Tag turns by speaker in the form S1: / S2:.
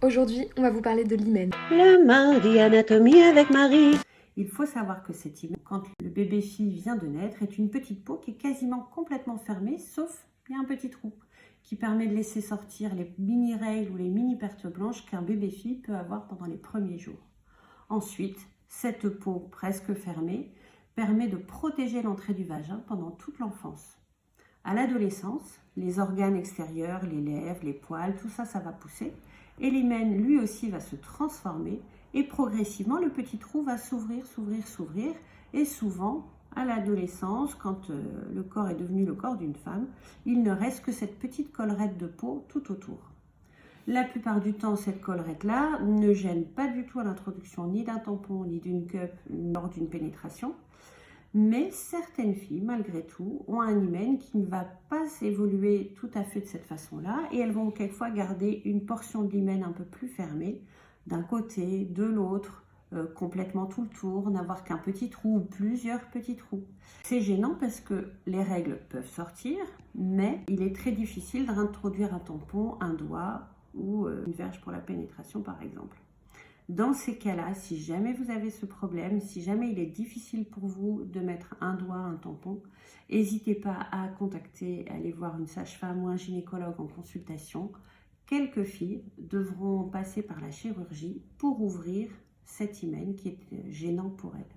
S1: Aujourd'hui, on va vous parler de l'hymen.
S2: Le mardi anatomie avec Marie. Il faut savoir que cet hymen, quand le bébé-fille vient de naître, est une petite peau qui est quasiment complètement fermée, sauf il y a un petit trou qui permet de laisser sortir les mini-règles ou les mini-pertes blanches qu'un bébé-fille peut avoir pendant les premiers jours. Ensuite, cette peau presque fermée permet de protéger l'entrée du vagin pendant toute l'enfance. À l'adolescence, les organes extérieurs, les lèvres, les poils, tout ça, ça va pousser. Et l'hymen, lui aussi, va se transformer. Et progressivement, le petit trou va s'ouvrir, s'ouvrir, s'ouvrir. Et souvent, à l'adolescence, quand le corps est devenu le corps d'une femme, il ne reste que cette petite collerette de peau tout autour. La plupart du temps, cette collerette-là ne gêne pas du tout à l'introduction ni d'un tampon ni d'une cup lors d'une pénétration. Mais certaines filles, malgré tout, ont un hymen qui ne va pas évoluer tout à fait de cette façon-là et elles vont quelquefois garder une portion de l'hymen un peu plus fermée d'un côté, de l'autre, complètement tout le tour, n'avoir qu'un petit trou ou plusieurs petits trous. C'est gênant parce que les règles peuvent sortir, mais il est très difficile d'introduire un tampon, un doigt ou une verge pour la pénétration par exemple. Dans ces cas-là, si jamais vous avez ce problème, si jamais il est difficile pour vous de mettre un doigt, un tampon, n'hésitez pas à contacter, à aller voir une sage-femme ou un gynécologue en consultation. Quelques filles devront passer par la chirurgie pour ouvrir cet hymen qui est gênant pour elles.